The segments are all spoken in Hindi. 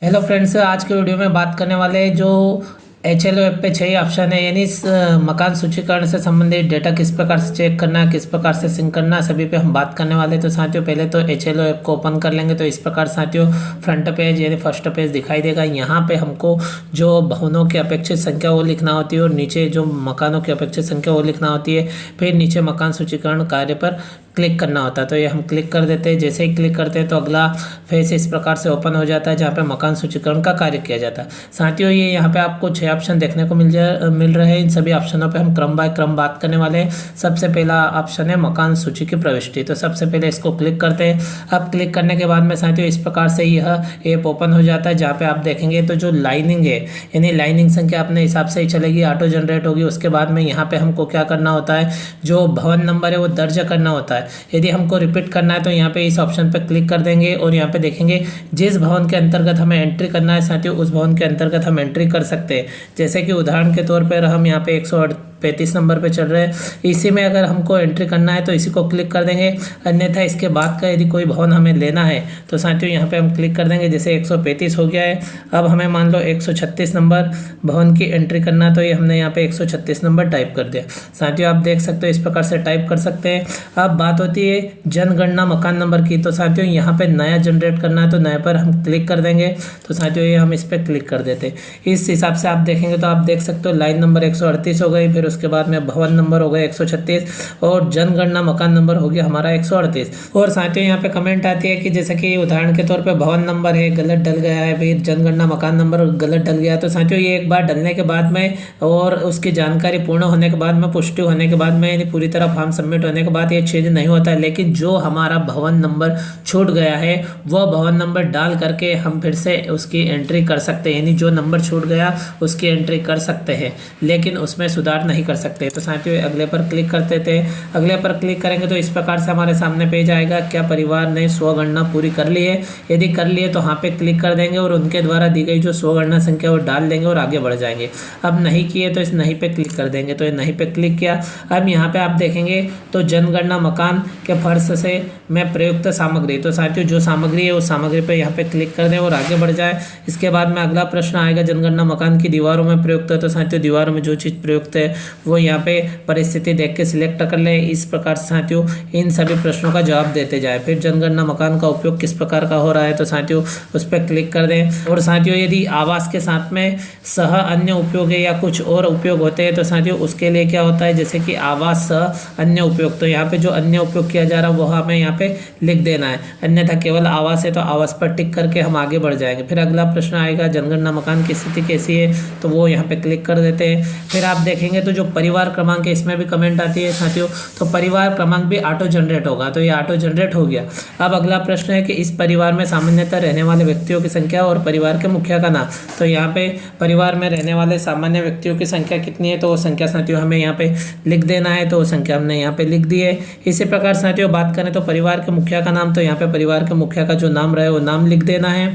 हेलो फ्रेंड्स, आज के वीडियो में बात करने वाले हैं जो HLO ऐप पे 6 ऑप्शन है, यानी मकान सूचीकरण से संबंधित डेटा किस प्रकार से चेक करना है, किस प्रकार से सिंक करना है, सभी पे हम बात करने वाले हैं। तो साथियों पहले तो HLO ऐप को ओपन कर लेंगे तो इस प्रकार साथियों फ्रंट पेज यानी फर्स्ट पेज दिखाई देगा। यहाँ पे हमको जो भवनों की अपेक्षित संख्या वो लिखना होती है और नीचे जो मकानों की अपेक्षित संख्या वो लिखना होती है। फिर नीचे मकान सूचीकरण कार्य पर क्लिक करना होता है, तो ये हम क्लिक कर देते हैं। जैसे ही क्लिक करते हैं तो अगला फेस इस प्रकार से ओपन हो जाता है जहाँ पे मकान सूचीकरण का कार्य किया जाता है। साथियों ये यहाँ पे आपको 6 ऑप्शन देखने को मिल रहे हैं। इन सभी ऑप्शनों पे हम क्रम बाय क्रम बात करने वाले हैं। सबसे पहला ऑप्शन है मकान सूची की प्रविष्टि, तो सबसे पहले इसको क्लिक करते हैं। अब क्लिक करने के बाद में साथियों इस प्रकार से यह ऐप ओपन हो जाता है जहाँ पे आप देखेंगे तो जो लाइनिंग है यानी लाइनिंग संख्या अपने हिसाब से ही चलेगी, ऑटो जनरेट होगी। उसके बाद में यहाँ पे हमको क्या करना होता है, जो भवन नंबर है वो दर्ज करना होता है। यदि हमको रिपीट करना है तो यहाँ पे इस ऑप्शन पे क्लिक कर देंगे और यहाँ पे देखेंगे जिस भवन के अंतर्गत हमें एंट्री करना है साथियों उस भवन के अंतर्गत हम एंट्री कर सकते हैं। जैसे कि उदाहरण के तौर पर हम यहाँ पे 135 नंबर पे चल रहे हैं, इसी में अगर हमको एंट्री करना है तो इसी को क्लिक कर देंगे। अन्यथा इसके बाद का यदि कोई भवन हमें लेना है तो साथियों यहाँ पे हम क्लिक कर देंगे। जैसे 135 हो गया है, अब हमें मान लो 136 नंबर भवन की एंट्री करना, तो ये हमने यहाँ पे 136 नंबर टाइप कर दिया। साथियों आप देख सकते हो इस प्रकार से टाइप कर सकते हैं। अब बात होती है जनगणना मकान नंबर की, तो साथियों यहाँ पे नया जनरेट करना है तो नए पर हम क्लिक कर देंगे। तो साथियों ये हम इस पर क्लिक कर देते हैं। इस हिसाब से आप देखेंगे तो आप देख सकते हो लाइन नंबर 138 हो गई, फिर उसके बाद में भवन नंबर हो गया 136 और जनगणना मकान नंबर हो गया हमारा 138। और साथियों यहाँ पे कमेंट आती है कि जैसे कि उदाहरण के तौर पे भवन नंबर है गलत डल गया है, फिर जनगणना मकान नंबर गलत डल गया। तो साथियों ये एक बार डलने के बाद में और उसकी जानकारी पूर्ण होने के बाद में, पुष्टि होने के बाद में, यानी पूरी तरह फॉर्म सबमिट होने के बाद ये चेंज नहीं होता है। लेकिन जो हमारा भवन नंबर छूट गया है वह भवन नंबर डाल करके हम फिर से उसकी एंट्री कर सकते हैं, यानी जो नंबर छूट गया उसकी एंट्री कर सकते हैं लेकिन उसमें सुधार नहीं कर सकते। तो साथियों अगले पर क्लिक करते थे। अगले पर क्लिक करेंगे तो इस प्रकार से हमारे सामने पेज आएगा, क्या परिवार ने स्वगणना पूरी कर ली है। यदि कर लिए तो यहाँ पे क्लिक कर देंगे और उनके द्वारा दी गई जो स्वगणना संख्या वो डाल देंगे और आगे बढ़ जाएंगे। अब नहीं किए तो इस नहीं पे क्लिक कर देंगे, तो ये नहीं पे क्लिक किया। अब यहाँ पे आप देखेंगे तो जनगणना मकान के फर्श से में प्रयुक्त सामग्री, तो साथियों जो सामग्री है उस सामग्री पे यहाँ पे क्लिक कर दें और आगे बढ़ जाए। इसके बाद में अगला प्रश्न आएगा जनगणना मकान की दीवारों में प्रयुक्त है, तो साथियों दीवारों में जो चीज़ प्रयुक्त है वो यहाँ पे परिस्थिति देख के सिलेक्ट कर ले। इस प्रकार से साथियों इन सभी प्रश्नों का जवाब देते जाए। फिर जनगणना मकान का उपयोग किस प्रकार का हो रहा है, तो साथियों उस पर क्लिक कर दें। और साथियों यदि आवास के साथ में सह अन्य उपयोग है या कुछ और उपयोग होते हैं तो साथियों उसके लिए क्या होता है, जैसे कि आवास सह अन्य उपयोग, तो यहाँ पे जो अन्य उपयोग किया जा रहा है वो हमें यहाँ पे लिख देना है। अन्यथा केवल आवास है तो आवास पर टिक करके हम आगे बढ़ जाएंगे। फिर अगला प्रश्न आएगा जनगणना मकान की स्थिति कैसी है, तो वो यहाँ पे क्लिक कर देते हैं। फिर आप देखेंगे तो जो परिवार क्रमांक है इसमें भी कमेंट आती है साथियों, तो परिवार क्रमांक भी ऑटो जनरेट होगा, तो ये ऑटो जनरेट हो गया। अब अगला प्रश्न है कि इस परिवार में सामान्यतः रहने वाले व्यक्तियों की संख्या और परिवार के मुखिया का नाम, तो यहाँ पे परिवार में रहने वाले सामान्य व्यक्तियों की संख्या कितनी है तो वो संख्या साथियों हमें यहाँ पे लिख देना है, तो वो संख्या हमने यहाँ पे लिख दी है। इसी प्रकार साथियों बात करें तो परिवार के मुखिया का नाम, तो यहाँ पे परिवार के मुखिया का जो नाम रहे वो नाम लिख देना है।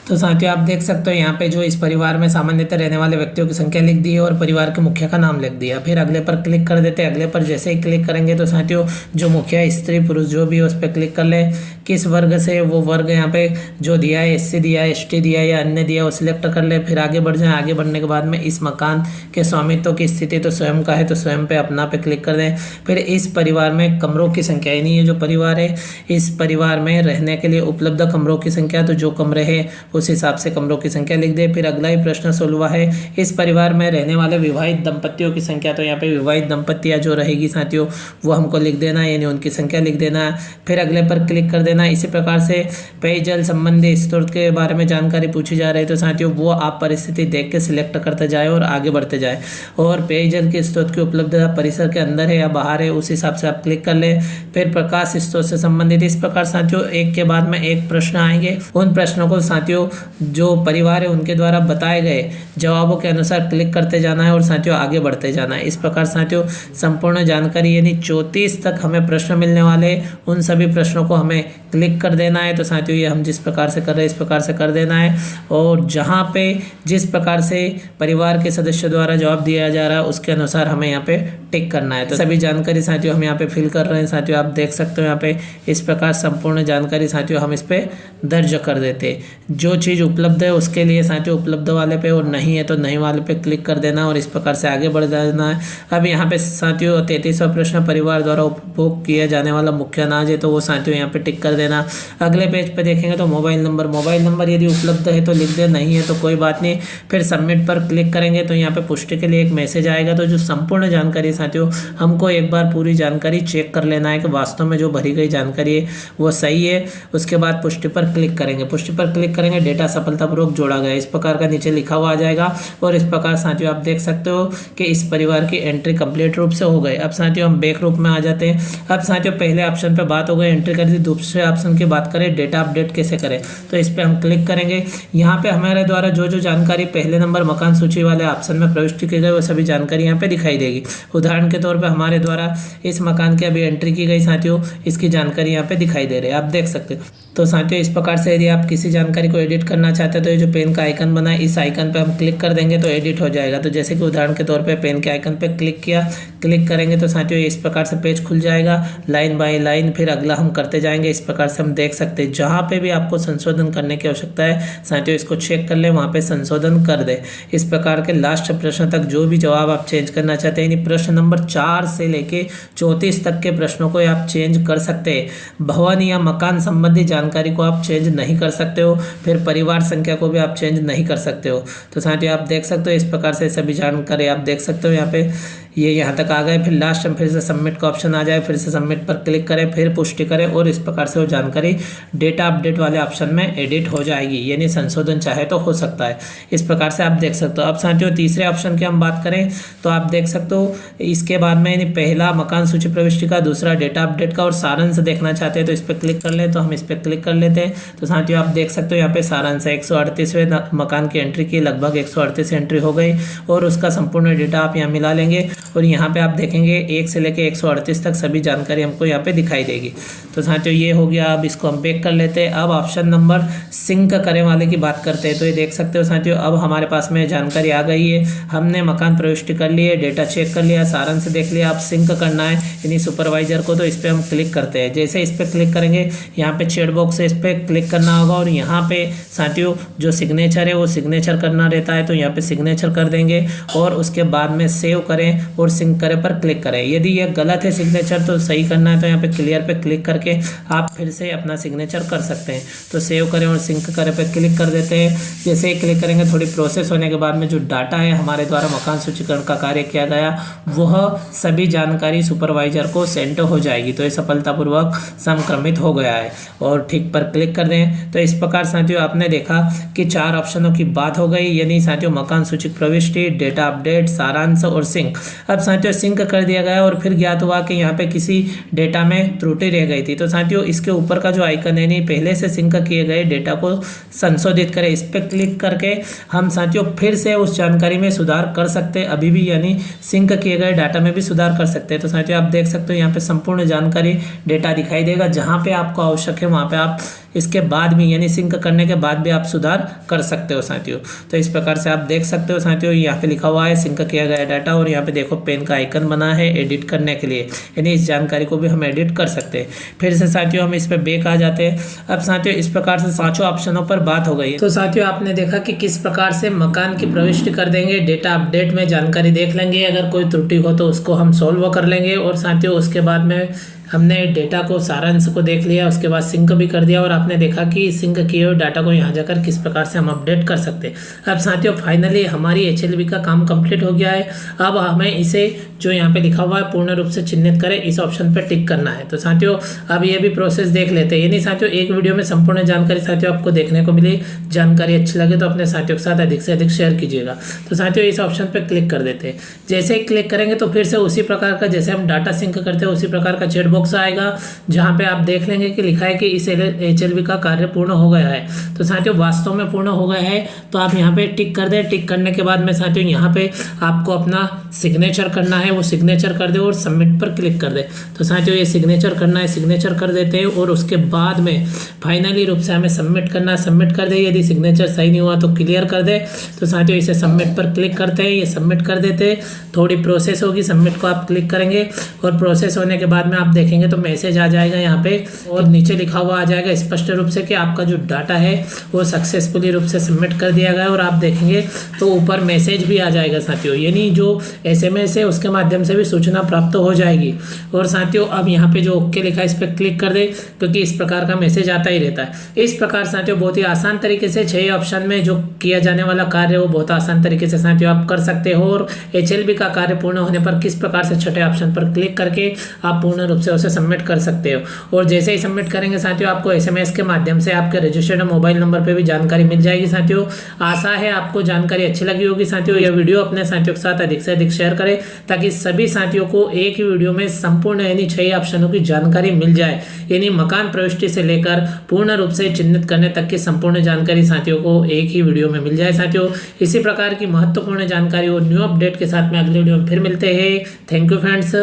तो साथियों आप देख सकते हो यहाँ पे जो इस परिवार में सामान्यतः रहने वाले व्यक्तियों की संख्या लिख दी है और परिवार के मुखिया का नाम लिख दिया। फिर अगले पर क्लिक कर देते हैं। अगले पर जैसे ही क्लिक करेंगे तो साथियों जो मुखिया स्त्री पुरुष जो भी है उस पर क्लिक कर ले। किस वर्ग से वो वर्ग यहाँ पे जो दिया है, SC दिया है, ST दिया है या अन्य दिया है वो सिलेक्ट कर ले। फिर आगे बढ़ जाए। आगे बढ़ने के बाद में इस मकान के स्वामित्व की स्थिति तो स्वयं का है तो स्वयं पे अपना पे क्लिक कर दें। फिर इस परिवार में कमरों की संख्या, यानी ये जो परिवार है इस परिवार में रहने के लिए उपलब्ध कमरों की संख्या, तो जो कमरे हैं उस हिसाब से कमरों की संख्या लिख दे। फिर अगला ही प्रश्न सोल्व हुआ है, इस परिवार में रहने वाले विवाहित दंपतियों की संख्या, तो यहाँ पे विवाहित दंपतियाँ जो रहेगी साथियों वो हमको लिख देना है, यानी उनकी संख्या लिख देना है। फिर अगले पर क्लिक कर देना। इसी प्रकार से पेयजल संबंधी स्रोत के बारे में जानकारी पूछी जा रही है तो साथियों वो आप परिस्थिति देख के सिलेक्ट करते जाए और आगे बढ़ते जाए। और पेयजल के स्रोत की उपलब्धता परिसर के अंदर है या बाहर है उस हिसाब से आप क्लिक कर ले। फिर प्रकाश स्रोत से संबंधित, इस प्रकार साथियों एक के बाद में एक प्रश्न आएंगे। उन प्रश्नों को साथियों जो परिवार है उनके द्वारा बताए गए जवाबों के अनुसार क्लिक करते जाना है और साथियों आगे बढ़ते जाना है। इस प्रकार साथियों संपूर्ण जानकारी यानी 34 तक हमें प्रश्न मिलने वाले, उन सभी प्रश्नों को हमें क्लिक कर देना है। तो साथियों ये हम जिस प्रकार से कर रहे हैं इस प्रकार से कर देना है और जहाँ पे जिस प्रकार से परिवार के सदस्य द्वारा जवाब दिया जा रहा है उसके अनुसार हमें यहाँ पे टिक करना है। तो सभी जानकारी साथियों हम यहाँ पे फिल कर रहे हैं। साथियों आप देख सकते हो यहाँ पे इस प्रकार संपूर्ण जानकारी साथियों हम इस पे दर्ज कर देते। जो जो चीज़ उपलब्ध है उसके लिए साथियों उपलब्ध वाले पे, और नहीं है तो नहीं वाले पे क्लिक कर देना और इस प्रकार से आगे बढ़ जाना है। अब यहाँ पे साथियों 33वां प्रश्न, परिवार द्वारा उपभोग किया जाने वाला मुख्य अनाज है, तो वो साथियों यहाँ पे टिक कर देना। अगले पेज पे देखेंगे तो मोबाइल नंबर यदि उपलब्ध है तो लिख दे, नहीं है तो कोई बात नहीं। फिर सबमिट पर क्लिक करेंगे तो यहाँ पे पुष्टि के लिए एक मैसेज आएगा। तो जो संपूर्ण जानकारी साथियों, हमको एक बार पूरी जानकारी चेक कर लेना है कि वास्तव में जो भरी गई जानकारी है वो सही है। उसके बाद पुष्टि पर क्लिक करेंगे। पुष्टि पर क्लिक करेंगे, डेटा सफलतापूर्वक जोड़ा गया, इस प्रकार का नीचे लिखा हुआ आ जाएगा। और इस प्रकार साथियों आप देख सकते हो कि इस परिवार की एंट्री कंप्लीट रूप से हो गई। अब साथियों हम बैक रूप में आ जाते हैं। अब साथियों पहले ऑप्शन पे बात हो गई, एंट्री कर दी। दूसरे ऑप्शन की बात करें, डेटा अपडेट कैसे करें, तो इस पर हम क्लिक करेंगे। यहाँ पे हमारे द्वारा जो जो जानकारी पहले नंबर मकान सूची वाले ऑप्शन में प्रविष्ट की गई वो सभी जानकारी यहाँ पे दिखाई देगी। उदाहरण के तौर पे हमारे द्वारा इस मकान की अभी एंट्री की गई साथियों, इसकी जानकारी यहाँ पे दिखाई दे रही है, आप देख सकते हो। तो साथियों इस प्रकार से यदि आप किसी जानकारी को एडिट करना चाहते हैं तो ये जो पेन का आइकन बना है, इस आइकन पे हम क्लिक कर देंगे तो एडिट हो जाएगा। तो जैसे कि उदाहरण के तौर पे पेन के आइकन पे क्लिक किया, क्लिक करेंगे तो साथियों इस प्रकार से पेज खुल जाएगा लाइन बाय लाइन। फिर अगला हम करते जाएंगे, इस प्रकार से हम देख सकते हैं। जहाँ पे भी आपको संशोधन करने की आवश्यकता है साथियों, इसको चेक कर ले, वहाँ पे संशोधन कर दे। इस प्रकार के लास्ट प्रश्न तक जो भी जवाब आप चेंज करना चाहते हैं, यानी प्रश्न नंबर 4 से लेके 34 तक के प्रश्नों को आप चेंज कर सकते हैं। भवन या मकान संबंधी जानकारी को आप चेंज नहीं कर सकते हो। फिर परिवार संख्या को भी आप चेंज नहीं कर सकते हो। तो साथियों आप देख सकते हो इस प्रकार से सभी जानकारी आप देख सकते हो। यहाँ पे ये यहाँ तक आ गए। फिर लास्ट में फिर से सबमिट का ऑप्शन आ जाए, फिर से सबमिट पर क्लिक करें, फिर पुष्टि करें और इस प्रकार से वो जानकारी डेटा अपडेट वाले ऑप्शन में एडिट हो जाएगी, यानी संशोधन चाहे तो हो सकता है। इस प्रकार से आप देख सकते हो। अब साथियों तीसरे ऑप्शन की हम बात करें तो आप देख सकते हो इसके बाद में, यानी पहला मकान सूची प्रविष्टि का, दूसरा डेटा अपडेट का और सारांश देखना चाहते हैं तो इस पर क्लिक कर ले। तो हम इस पर क्लिक कर लेते हैं। तो साथियों आप देख सकते हो यहाँ पे सारांश 138वें मकान की एंट्री की, लगभग 138 एंट्री हो गई और उसका संपूर्ण डेटा आप यहाँ मिला लेंगे और यहाँ पे आप देखेंगे 1 से लेके 138 तक सभी जानकारी हमको यहाँ पे दिखाई देगी। तो साथियों ये हो गया। अब इसको हम बैक कर लेते हैं। अब ऑप्शन नंबर सिंक करें वाले की बात करते हैं। तो ये देख सकते हो साथियों, अब हमारे पास में जानकारी आ गई है। हमने मकान प्रविष्टि कर लिए, डेटा चेक कर लिया, सारांश देख लिया। अब सिंक करना है यानी सुपरवाइजर को, तो इस पर हम क्लिक करते हैं। जैसे इस पर क्लिक करेंगे यहाँ पे चैट बॉक्स है, इस पर क्लिक करना होगा और यहाँ पे साथियों जो सिग्नेचर है वो सिग्नेचर करना रहता है। तो यहाँ पे सिग्नेचर कर देंगे और उसके बाद में सेव करें और सिंक करें पर क्लिक करें। यदि यह गलत है सिग्नेचर तो सही करना है, तो यहाँ पे क्लियर पे क्लिक करके आप फिर से अपना सिग्नेचर कर सकते हैं। तो सेव करें और सिंक करें पे क्लिक कर देते हैं। जैसे ही क्लिक करेंगे थोड़ी प्रोसेस होने के बाद में जो डाटा है हमारे द्वारा मकान सूचीकरण का कार्य किया गया, वह सभी जानकारी सुपरवाइजर को सेंड हो जाएगी। तो ये सफलतापूर्वक संक्रमित हो गया है और ठीक पर क्लिक कर दें। तो इस प्रकार साथियों आपने देखा कि 4 ऑप्शनों की बात हो गई, यानी साथियों मकान सूची प्रविष्टि, डेटा अपडेट, सारांश और सिंक। अब साथियों सिंक कर दिया गया और फिर ज्ञात हुआ कि यहाँ पे किसी डेटा में त्रुटि रह गई थी। तो साथियों इसके ऊपर का जो आइकन है, नहीं पहले से सिंक किए गए डेटा को संशोधित करें, इस पर क्लिक करके हम साथियों फिर से उस जानकारी में सुधार कर सकते हैं अभी भी, यानी सिंक किए गए डाटा में भी सुधार कर सकते हैं। तो साथियों आप देख सकते हो यहाँ पे संपूर्ण जानकारी डेटा दिखाई देगा। जहाँ पे आपको आवश्यक है वहाँ पे आप इसके बाद भी, यानी सिंक करने के बाद भी आप सुधार कर सकते हो साथियों। तो इस प्रकार से आप देख सकते हो साथियों, यहाँ पे लिखा हुआ है सिंक किया गया डाटा और यहाँ पे देखो पेन का आइकन बना है एडिट करने के लिए, यानी इस जानकारी को भी हम एडिट कर सकते हैं। फिर से साथियों हम इस पर बैक आ जाते हैं। अब साथियों इस प्रकार से 5 ऑप्शनों पर बात हो गई। तो साथियों आपने देखा कि किस प्रकार से मकान की प्रविष्टि कर देंगे, डेटा अपडेट में जानकारी देख लेंगे, अगर कोई त्रुटि हो तो उसको हम सॉल्व कर लेंगे और साथियों उसके बाद में हमने डेटा को सारांश को देख लिया, उसके बाद सिंक भी कर दिया और आपने देखा कि सिंक किए हुए डाटा को यहाँ जाकर किस प्रकार से हम अपडेट कर सकते हैं। अब साथियों फाइनली हमारी HLB का काम कंप्लीट हो गया है। अब हमें इसे जो यहाँ पे लिखा हुआ है पूर्ण रूप से चिन्हित करें, इस ऑप्शन पर टिक करना है। तो साथियों अब ये भी प्रोसेस देख लेते हैं। यानी साथियों एक वीडियो में संपूर्ण जानकारी साथियों आपको देखने को मिली। जानकारी अच्छी लगे तो अपने साथियों के साथ अधिक से अधिक शेयर कीजिएगा। तो साथियों इस ऑप्शन पर क्लिक कर देते हैं। जैसे ही क्लिक करेंगे तो फिर से उसी प्रकार का, जैसे हम डाटा सिंक करते हैं उसी प्रकार का चैट बॉक्स आएगा, जहां पे आप देख लेंगे कि लिखा है कि इस HLB का कार्य पूर्ण हो गया है। तो साथियों वास्तव में पूर्ण हो गया है, तो आप यहाँ पे टिक कर दें। टिक करने के बाद में साथियों यहाँ पे आपको अपना सिग्नेचर करना है, वो सिग्नेचर कर दे और सबमिट पर क्लिक कर दे। तो साथियों ये सिग्नेचर करना है, सिग्नेचर कर देते हैं और उसके बाद में फाइनली रूप से हमें सबमिट करना है, सबमिट कर दे। यदि सिग्नेचर सही नहीं हुआ तो क्लियर कर दे। तो साथियों इसे सबमिट पर क्लिक करते हैं, ये सबमिट कर देते हैं। थोड़ी प्रोसेस होगी, सबमिट को आप क्लिक करेंगे और प्रोसेस होने के बाद में आप देखेंगे तो मैसेज आ जाएगा यहाँ पे और नीचे लिखा हुआ आ जाएगा स्पष्ट रूप से कि आपका जो डाटा है वो सक्सेसफुली रूप से सबमिट कर दिया गया है। और आप देखेंगे तो ऊपर मैसेज भी आ जाएगा साथियों, यानी जो SMS है उसके माध्यम से भी सूचना प्राप्त हो जाएगी। और साथियों अब यहाँ पे जो ओके लिखा है इस पर क्लिक कर दे, क्योंकि इस प्रकार का मैसेज आता ही रहता है। इस प्रकार साथियों बहुत ही आसान तरीके से 6 ऑप्शन में जो किया जाने वाला कार्य है वो बहुत आसान तरीके से साथियों आप कर सकते हो। और HLB का कार्य पूर्ण होने पर किस प्रकार से छठे ऑप्शन पर क्लिक करके आप पूर्ण रूप से उसे सबमिट कर सकते हो। और जैसे ही सबमिट करेंगे साथियों आपको SMS के माध्यम से आपके रजिस्टर्ड मोबाइल नंबर पे भी जानकारी मिल जाएगी। साथियों आशा है आपको जानकारी अच्छी लगी होगी। साथियों यह वीडियो अपने साथियों के साथ अधिक से अधिक शेयर करें ताकि सभी साथियों को एक ही वीडियो में संपूर्ण यानी 6 ऑप्शनों की जानकारी मिल जाए, यानी मकान प्रविष्टि से लेकर पूर्ण रूप से चिन्हित करने तक की संपूर्ण जानकारी साथियों को एक ही वीडियो में मिल जाए। साथियों इसी प्रकार की महत्वपूर्ण जानकारी और न्यू अपडेट के साथ में अगले वीडियो में फिर मिलते हैं। Thank you friends.